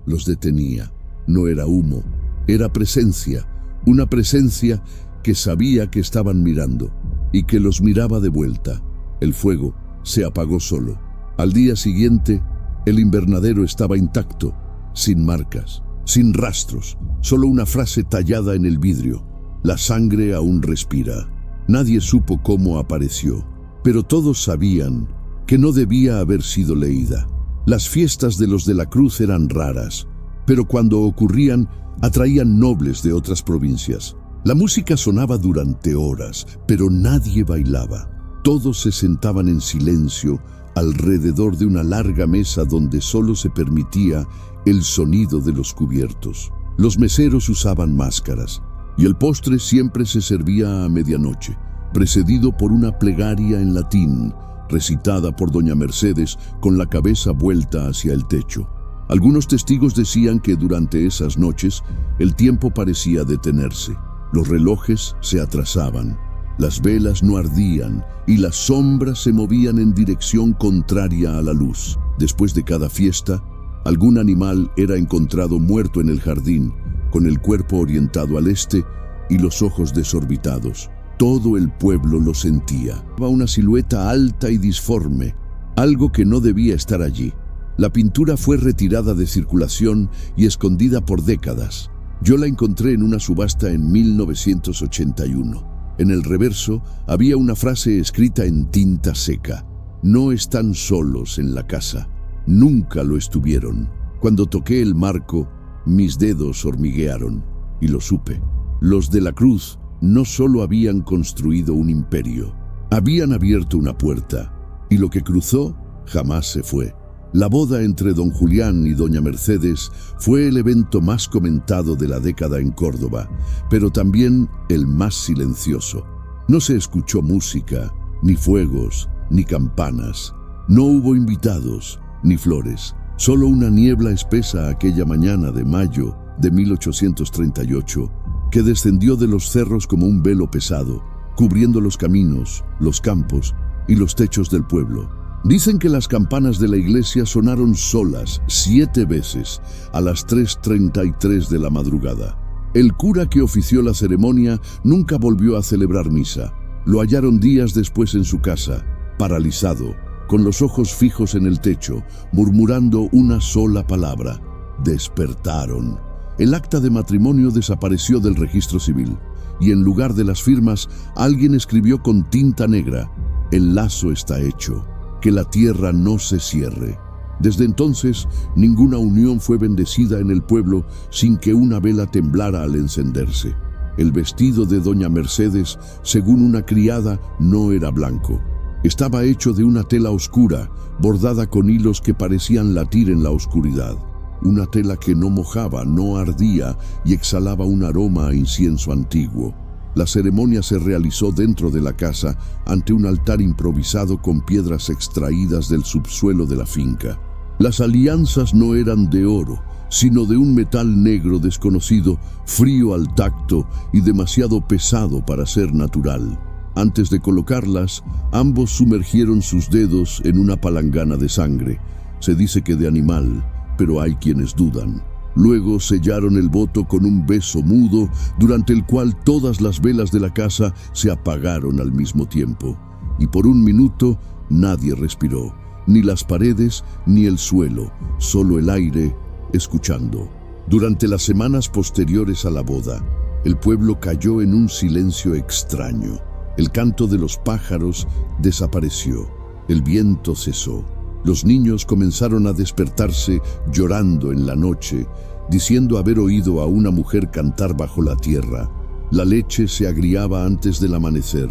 los detenía. No era humo, era presencia, una presencia que sabía que estaban mirando y que los miraba de vuelta. El fuego se apagó solo. Al día siguiente, el invernadero estaba intacto, sin marcas, sin rastros, solo una frase tallada en el vidrio: la sangre aún respira. Nadie supo cómo apareció, pero todos sabían que no debía haber sido leída. Las fiestas de los de la Cruz eran raras, pero cuando ocurrían, atraían nobles de otras provincias. La música sonaba durante horas, pero nadie bailaba. Todos se sentaban en silencio alrededor de una larga mesa donde solo se permitía el sonido de los cubiertos. Los meseros usaban máscaras, y el postre siempre se servía a medianoche, precedido por una plegaria en latín, recitada por doña Mercedes con la cabeza vuelta hacia el techo. Algunos testigos decían que durante esas noches el tiempo parecía detenerse. Los relojes se atrasaban, las velas no ardían y las sombras se movían en dirección contraria a la luz. Después de cada fiesta, algún animal era encontrado muerto en el jardín, con el cuerpo orientado al este y los ojos desorbitados. Todo el pueblo lo sentía. Una silueta alta y disforme, algo que no debía estar allí. La pintura fue retirada de circulación y escondida por décadas. Yo la encontré en una subasta en 1981. En el reverso había una frase escrita en tinta seca: no están solos en la casa. Nunca lo estuvieron. Cuando toqué el marco, mis dedos hormiguearon, y lo supe. Los de la Cruz no solo habían construido un imperio, habían abierto una puerta, y lo que cruzó jamás se fue. La boda entre don Julián y doña Mercedes fue el evento más comentado de la década en Córdoba, pero también el más silencioso. No se escuchó música, ni fuegos, ni campanas. No hubo invitados, ni flores. Solo una niebla espesa aquella mañana de mayo de 1838, que descendió de los cerros como un velo pesado, cubriendo los caminos, los campos y los techos del pueblo. Dicen que las campanas de la iglesia sonaron solas 7 veces a las 3:33 de la madrugada. El cura que ofició la ceremonia nunca volvió a celebrar misa. Lo hallaron días después en su casa, paralizado, con los ojos fijos en el techo, murmurando una sola palabra: despertaron. El acta de matrimonio desapareció del registro civil, y en lugar de las firmas, alguien escribió con tinta negra: el lazo está hecho. Que la tierra no se cierre. Desde entonces, ninguna unión fue bendecida en el pueblo sin que una vela temblara al encenderse. El vestido de doña Mercedes, según una criada, no era blanco. Estaba hecho de una tela oscura, bordada con hilos que parecían latir en la oscuridad. Una tela que no mojaba, no ardía y exhalaba un aroma a incienso antiguo. La ceremonia se realizó dentro de la casa, ante un altar improvisado con piedras extraídas del subsuelo de la finca. Las alianzas no eran de oro, sino de un metal negro desconocido, frío al tacto y demasiado pesado para ser natural. Antes de colocarlas, ambos sumergieron sus dedos en una palangana de sangre. Se dice que de animal, pero hay quienes dudan. Luego sellaron el voto con un beso mudo, durante el cual todas las velas de la casa se apagaron al mismo tiempo. Y por un minuto nadie respiró, ni las paredes ni el suelo, solo el aire, escuchando. Durante las semanas posteriores a la boda, el pueblo cayó en un silencio extraño. El canto de los pájaros desapareció, el viento cesó. Los niños comenzaron a despertarse llorando en la noche, diciendo haber oído a una mujer cantar bajo la tierra. La leche se agriaba antes del amanecer.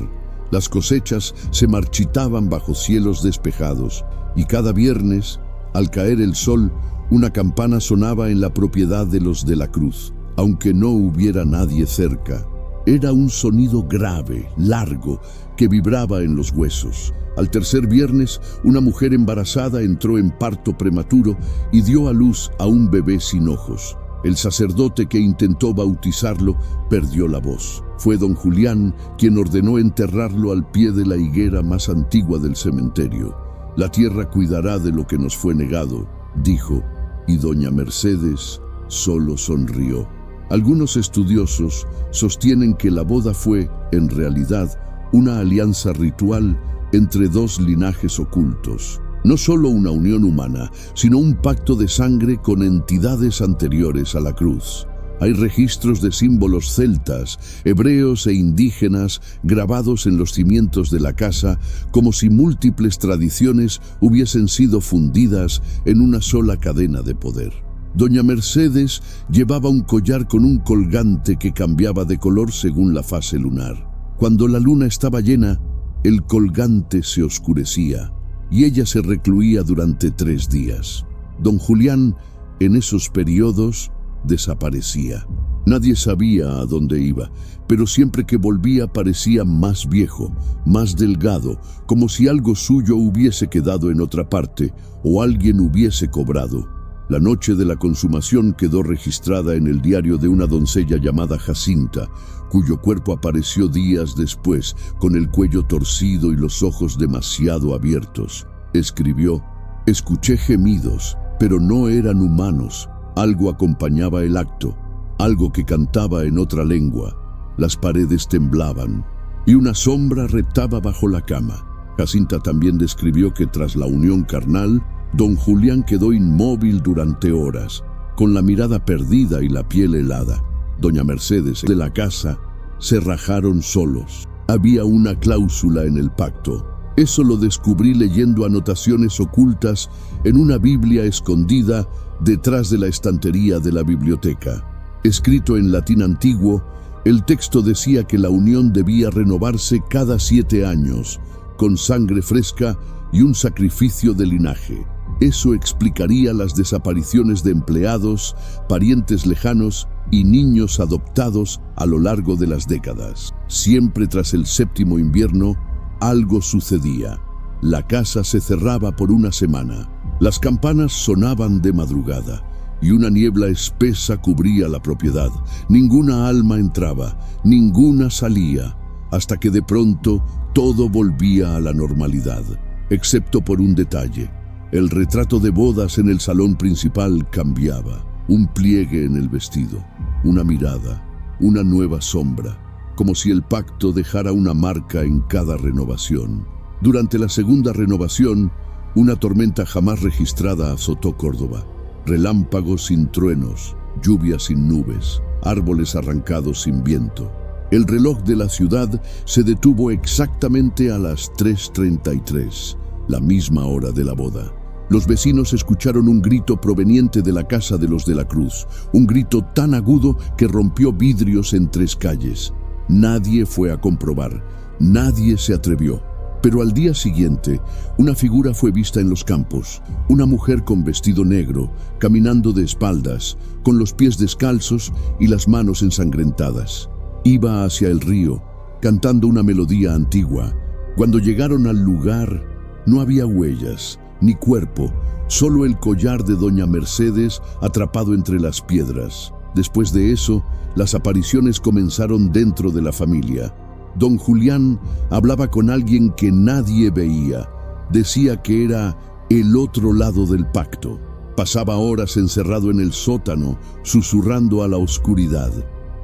Las cosechas se marchitaban bajo cielos despejados, y cada viernes, al caer el sol, una campana sonaba en la propiedad de los de la Cruz, aunque no hubiera nadie cerca. Era un sonido grave, largo, que vibraba en los huesos. Al tercer viernes, una mujer embarazada entró en parto prematuro y dio a luz a un bebé sin ojos. El sacerdote que intentó bautizarlo perdió la voz. Fue don Julián quien ordenó enterrarlo al pie de la higuera más antigua del cementerio. La tierra cuidará de lo que nos fue negado, dijo, y doña Mercedes solo sonrió. Algunos estudiosos sostienen que la boda fue, en realidad, una alianza ritual entre dos linajes ocultos. No solo una unión humana, sino un pacto de sangre con entidades anteriores a la cruz. Hay registros de símbolos celtas, hebreos e indígenas grabados en los cimientos de la casa, como si múltiples tradiciones hubiesen sido fundidas en una sola cadena de poder. Doña Mercedes llevaba un collar con un colgante que cambiaba de color según la fase lunar. Cuando la luna estaba llena, el colgante se oscurecía y ella se recluía durante 3 días. Don Julián, en esos periodos, desaparecía. Nadie sabía a dónde iba, pero siempre que volvía parecía más viejo, más delgado, como si algo suyo hubiese quedado en otra parte o alguien hubiese cobrado. La noche de la consumación quedó registrada en el diario de una doncella llamada Jacinta, cuyo cuerpo apareció días después, con el cuello torcido y los ojos demasiado abiertos. Escribió: «Escuché gemidos, pero no eran humanos. Algo acompañaba el acto, algo que cantaba en otra lengua. Las paredes temblaban y una sombra retaba bajo la cama». Jacinta también describió que tras la unión carnal, don Julián quedó inmóvil durante horas, con la mirada perdida y la piel helada. Doña Mercedes de la casa se rajaron solos. Había una cláusula en el pacto. Eso lo descubrí leyendo anotaciones ocultas en una Biblia escondida detrás de la estantería de la biblioteca. Escrito en latín antiguo, el texto decía que la unión debía renovarse cada 7 años, con sangre fresca y un sacrificio de linaje. Eso explicaría las desapariciones de empleados, parientes lejanos y niños adoptados a lo largo de las décadas. Siempre tras el 7º invierno, algo sucedía. La casa se cerraba por una semana. Las campanas sonaban de madrugada y una niebla espesa cubría la propiedad. Ninguna alma entraba, ninguna salía, hasta que de pronto todo volvía a la normalidad, excepto por un detalle. El retrato de bodas en el salón principal cambiaba. Un pliegue en el vestido, una mirada, una nueva sombra, como si el pacto dejara una marca en cada renovación. Durante la segunda renovación, una tormenta jamás registrada azotó Córdoba. Relámpagos sin truenos, lluvia sin nubes, árboles arrancados sin viento. El reloj de la ciudad se detuvo exactamente a las 3:33, la misma hora de la boda. Los vecinos escucharon un grito proveniente de la casa de los de la Cruz, un grito tan agudo que rompió vidrios en 3 calles. Nadie fue a comprobar, nadie se atrevió. Pero al día siguiente, una figura fue vista en los campos, una mujer con vestido negro, caminando de espaldas, con los pies descalzos y las manos ensangrentadas. Iba hacia el río, cantando una melodía antigua. Cuando llegaron al lugar, no había huellas, ni cuerpo, solo el collar de doña Mercedes atrapado entre las piedras. Después de eso, las apariciones comenzaron dentro de la familia. Don Julián hablaba con alguien que nadie veía. Decía que era el otro lado del pacto. Pasaba horas encerrado en el sótano, susurrando a la oscuridad.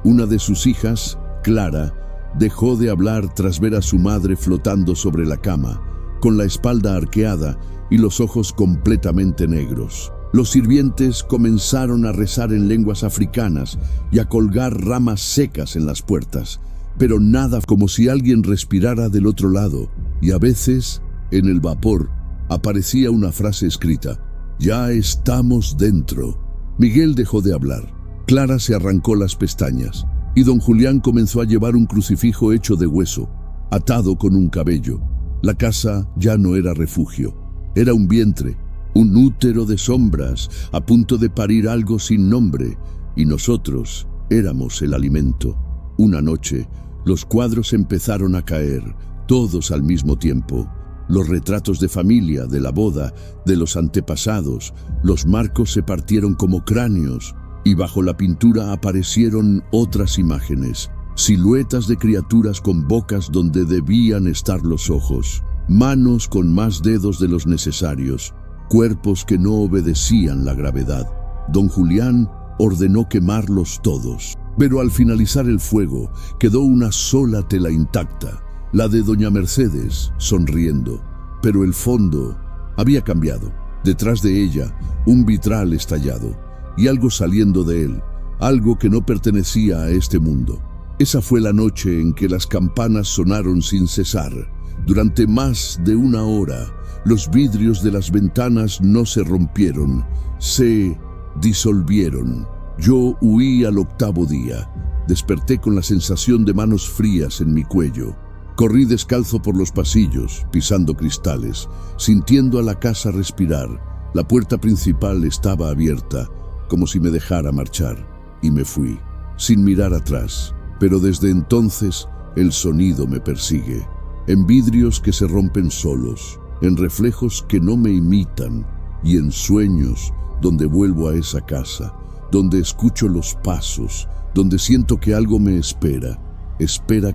Una de sus hijas, Clara, dejó de hablar tras ver a su madre flotando sobre la cama, con la espalda arqueada y los ojos completamente negros. Los sirvientes comenzaron a rezar en lenguas africanas y a colgar ramas secas en las puertas, pero nada, como si alguien respirara del otro lado, y a veces, en el vapor, aparecía una frase escrita: «Ya estamos dentro». Miguel dejó de hablar. Clara se arrancó las pestañas, y don Julián comenzó a llevar un crucifijo hecho de hueso, atado con un cabello. La casa ya no era refugio, era un vientre, un útero de sombras, a punto de parir algo sin nombre, y nosotros éramos el alimento. Una noche, los cuadros empezaron a caer, todos al mismo tiempo. Los retratos de familia, de la boda, de los antepasados, los marcos se partieron como cráneos, y bajo la pintura aparecieron otras imágenes, siluetas de criaturas con bocas donde debían estar los ojos, manos con más dedos de los necesarios, cuerpos que no obedecían la gravedad. Don Julián ordenó quemarlos todos, pero al finalizar el fuego quedó una sola tela intacta, la de doña Mercedes, sonriendo, pero el fondo había cambiado. Detrás de ella, un vitral estallado y algo saliendo de él, algo que no pertenecía a este mundo. Esa fue la noche en que las campanas sonaron sin cesar. Durante más de una hora, los vidrios de las ventanas no se rompieron, se disolvieron. Yo huí al octavo día. Desperté con la sensación de manos frías en mi cuello. Corrí descalzo por los pasillos, pisando cristales, sintiendo a la casa respirar. La puerta principal estaba abierta, como si me dejara marchar, y me fui, sin mirar atrás. Pero desde entonces el sonido me persigue, en vidrios que se rompen solos, en reflejos que no me imitan, y en sueños donde vuelvo a esa casa, donde escucho los pasos, donde siento que algo me espera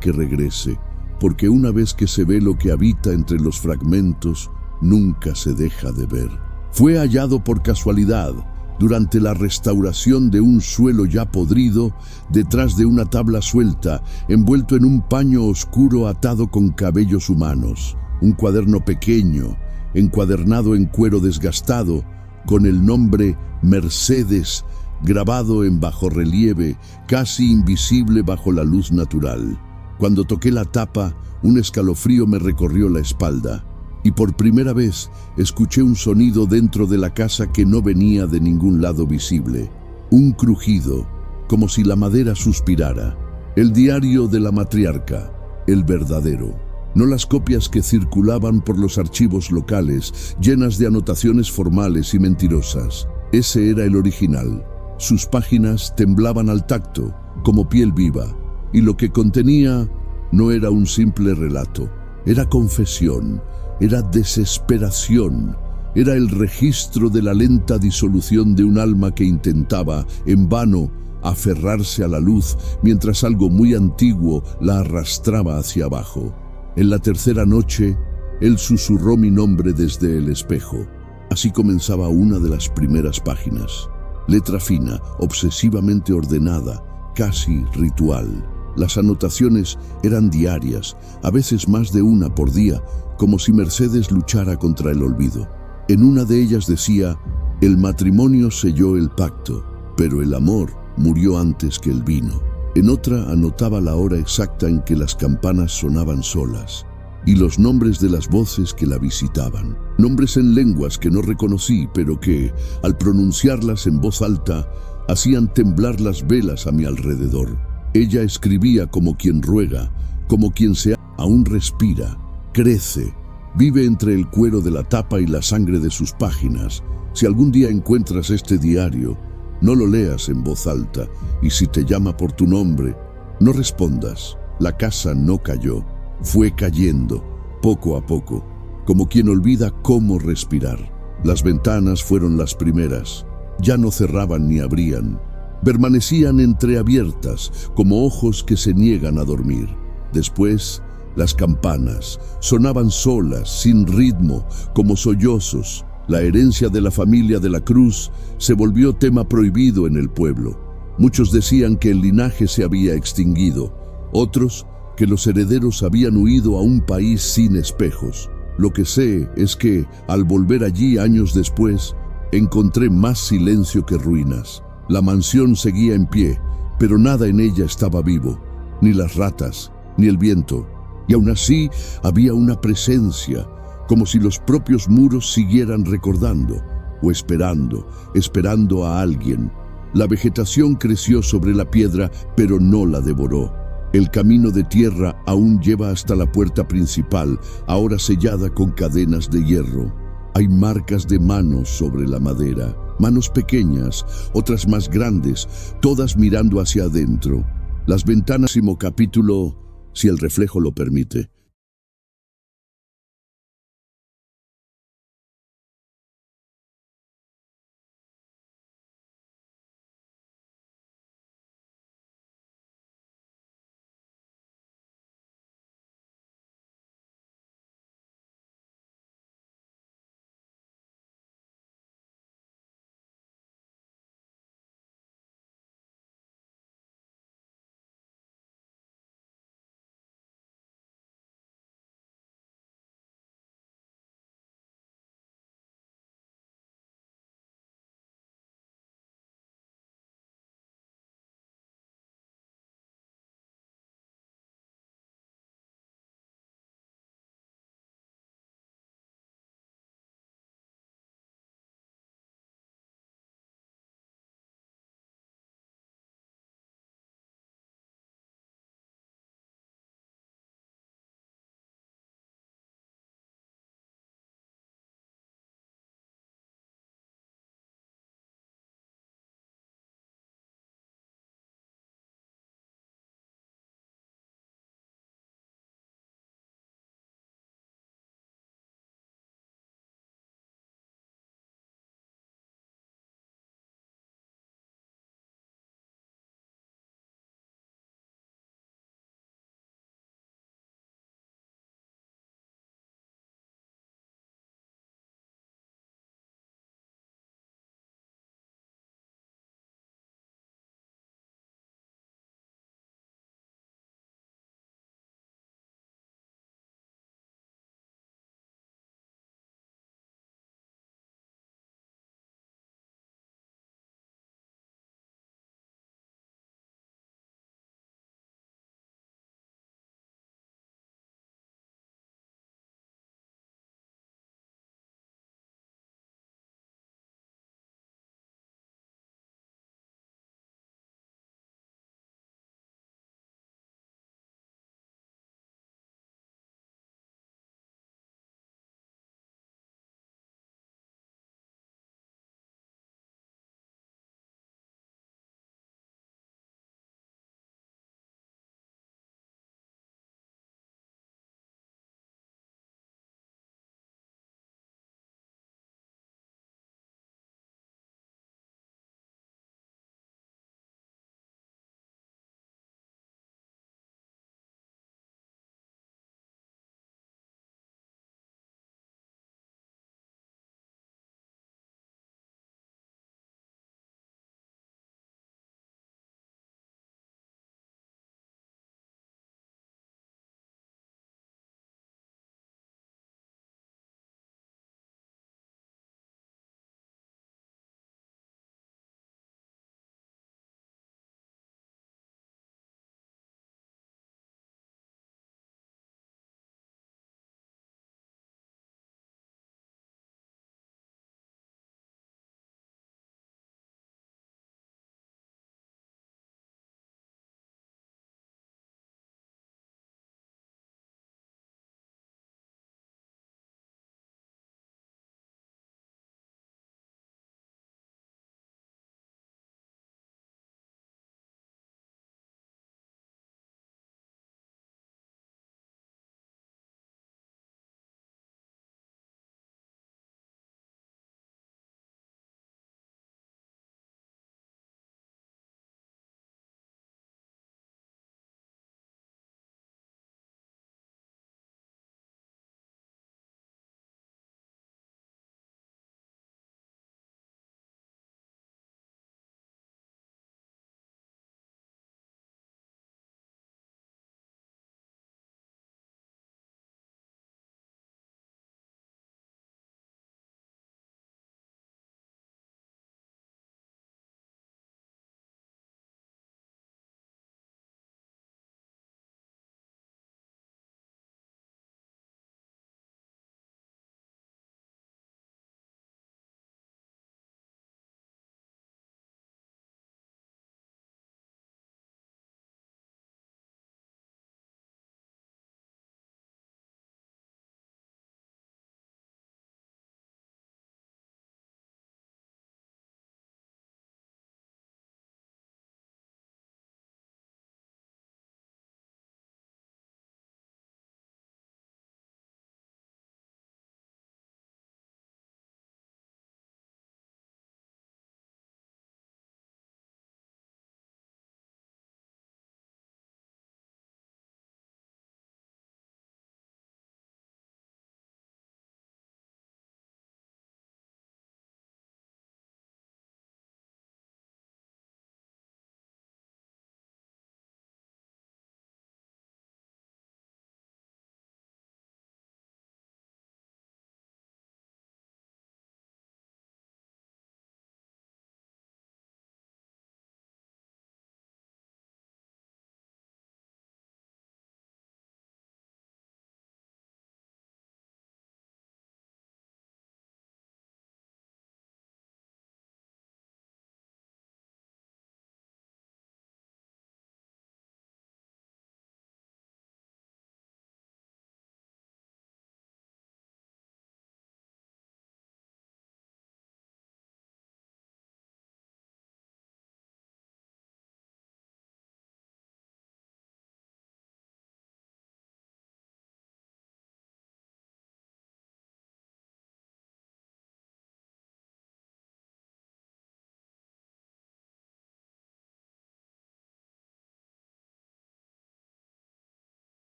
que regrese, porque una vez que se ve lo que habita entre los fragmentos, nunca se deja de ver. Fue hallado por casualidad, durante la restauración de un suelo ya podrido, detrás de una tabla suelta, envuelto en un paño oscuro atado con cabellos humanos, un cuaderno pequeño, encuadernado en cuero desgastado, con el nombre Mercedes, grabado en bajorrelieve, casi invisible bajo la luz natural. Cuando toqué la tapa, un escalofrío me recorrió la espalda, y por primera vez escuché un sonido dentro de la casa que no venía de ningún lado visible. Un crujido, como si la madera suspirara. El diario de la matriarca, el verdadero. No las copias que circulaban por los archivos locales, llenas de anotaciones formales y mentirosas. Ese era el original. Sus páginas temblaban al tacto, como piel viva, y lo que contenía no era un simple relato. Era confesión, era desesperación, era el registro de la lenta disolución de un alma que intentaba, en vano, aferrarse a la luz, mientras algo muy antiguo la arrastraba hacia abajo. En la tercera noche, él susurró mi nombre desde el espejo. Así comenzaba una de las primeras páginas. Letra fina, obsesivamente ordenada, casi ritual. Las anotaciones eran diarias, a veces más de una por día, como si Mercedes luchara contra el olvido. En una de ellas decía: el matrimonio selló el pacto, pero el amor murió antes que el vino. En otra anotaba la hora exacta en que las campanas sonaban solas, y los nombres de las voces que la visitaban. Nombres en lenguas que no reconocí, pero que, al pronunciarlas en voz alta, hacían temblar las velas a mi alrededor. Ella escribía como quien ruega, como quien aún respira, crece, vive entre el cuero de la tapa y la sangre de sus páginas. Si algún día encuentras este diario, no lo leas en voz alta, y si te llama por tu nombre, no respondas. La casa no cayó, fue cayendo, poco a poco, como quien olvida cómo respirar. Las ventanas fueron las primeras, ya no cerraban ni abrían. Permanecían entreabiertas, como ojos que se niegan a dormir. Después, las campanas sonaban solas, sin ritmo, como sollozos. La herencia de la familia de la Cruz se volvió tema prohibido en el pueblo. Muchos decían que el linaje se había extinguido, otros que los herederos habían huido a un país sin espejos. Lo que sé es que, al volver allí años después, encontré más silencio que ruinas. La mansión seguía en pie, pero nada en ella estaba vivo, ni las ratas, ni el viento. Y aún así había una presencia, como si los propios muros siguieran recordando, o esperando a alguien. La vegetación creció sobre la piedra, pero no la devoró. El camino de tierra aún lleva hasta la puerta principal, ahora sellada con cadenas de hierro. Hay marcas de manos sobre la madera, manos pequeñas, otras más grandes, todas mirando hacia adentro. Las ventanas, capítulo, si el reflejo lo permite.